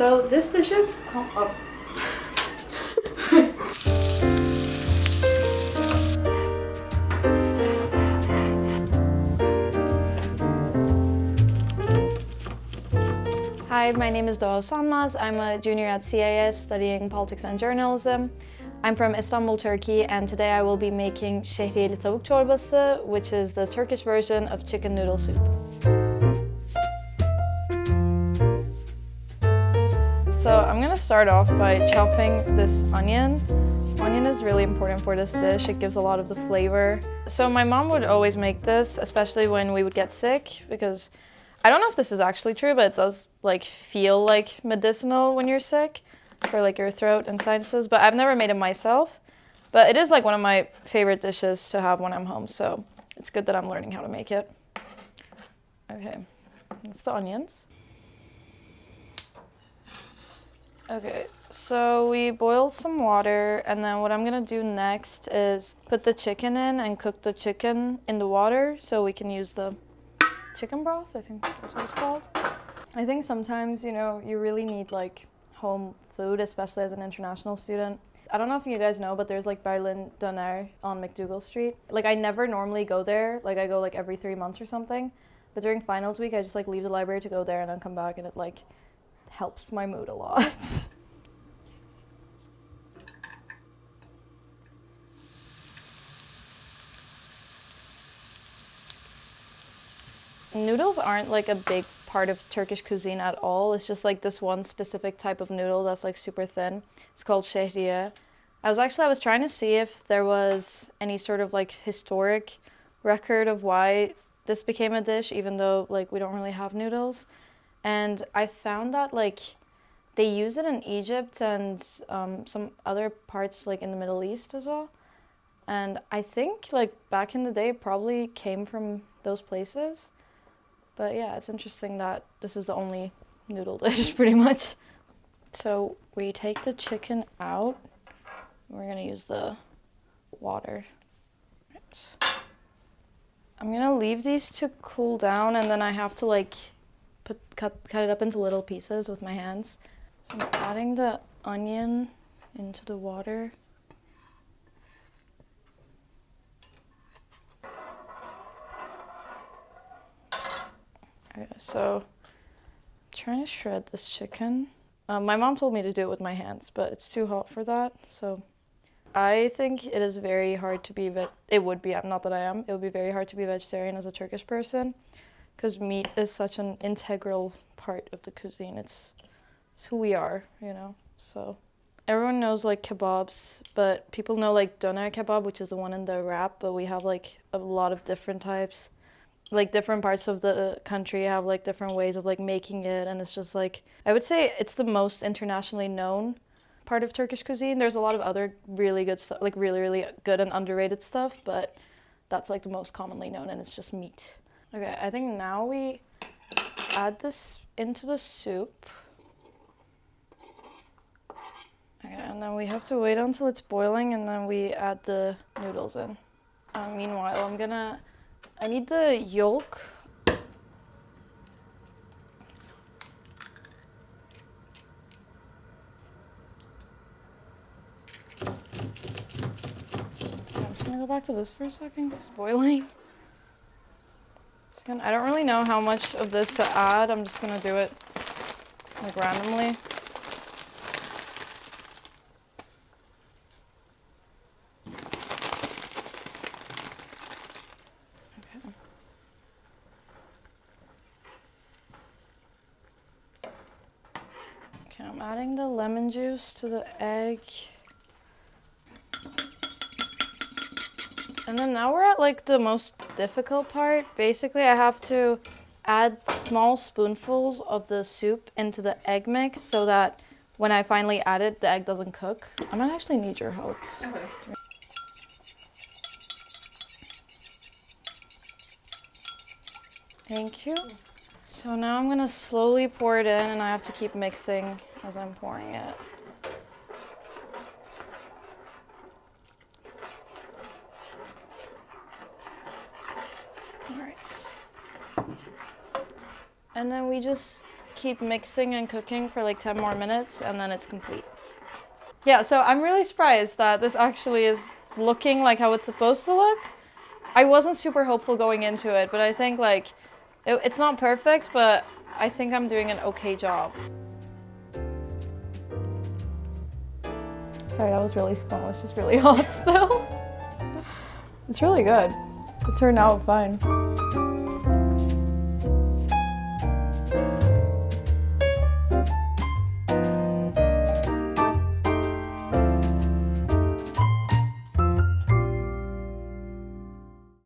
So this dish is called... Hi, my name is Doga Usanmaz. I'm a junior at CIS studying politics and journalism. I'm from Istanbul, Turkey, and today I will be making şehriyeli tavuk çorbası, which is the Turkish version of chicken noodle soup. So I'm gonna start off by chopping this onion. Onion is really important for this dish. It gives a lot of the flavor. So my mom would always make this, especially when we would get sick, because I don't know if this is actually true, but it does like feel like medicinal when you're sick for like your throat and sinuses, but I've never made it myself. But it is like one of my favorite dishes to have when I'm home, so it's good that I'm learning how to make it. Okay, that's the onions. Okay, so we boiled some water, and then what I'm gonna do next is put the chicken in and cook the chicken in the water so we can use the chicken broth, I think that's what it's called. I think sometimes, you know, you really need like home food, especially as an international student. I don't know if you guys know, but there's like Berlin Döner on McDougal Street. Like I never normally go there, like I go like every 3 months or something. But during finals week, I just like leave the library to go there and then come back, and it like helps my mood a lot. Noodles aren't like a big part of Turkish cuisine at all. It's just like this one specific type of noodle that's like super thin. It's called şehriye. I was trying to see if there was any sort of like historic record of why this became a dish, even though like we don't really have noodles. And I found that like they use it in Egypt and some other parts like in the Middle East as well. And I think like back in the day it probably came from those places. But yeah, it's interesting that this is the only noodle dish pretty much. So we take the chicken out. We're gonna use the water. Right. I'm gonna leave these to cool down, and then I have to like cut it up into little pieces with my hands. So I'm adding the onion into the water. Okay, so I'm trying to shred this chicken. My mom told me to do it with my hands, but it's too hot for that. So I think it is very hard to be, it would be very hard to be vegetarian as a Turkish person, because meat is such an integral part of the cuisine. It's who we are, you know. So everyone knows like kebabs, but people know like doner kebab, which is the one in the wrap, but we have like a lot of different types. Like different parts of the country have like different ways of like making it, and it's just like, I would say it's the most internationally known part of Turkish cuisine. There's a lot of other really good stuff, like really good and underrated stuff, but that's like the most commonly known, and it's just meat. Okay, I think now we add this into the soup. Okay, and then we have to wait until it's boiling, and then we add the noodles in. Meanwhile, I need the yolk. I'm just gonna go back to this for a second, it's boiling. I don't really know how much of this to add. I'm just gonna do it like randomly. Okay, I'm adding the lemon juice to the egg. And then now we're at like the most difficult part. Basically, I have to add small spoonfuls of the soup into the egg mix so that when I finally add it, the egg doesn't cook. I might actually need your help. Okay. Thank you. So now I'm gonna slowly pour it in, and I have to keep mixing as I'm pouring it. All right. And then we just keep mixing and cooking for like 10 more minutes and then it's complete. Yeah, so I'm really surprised that this actually is looking like how it's supposed to look. I wasn't super hopeful going into it, but I think like it's not perfect, but I think I'm doing an okay job. Sorry, that was really small. It's just really hot still. It's really good. It turned out fine.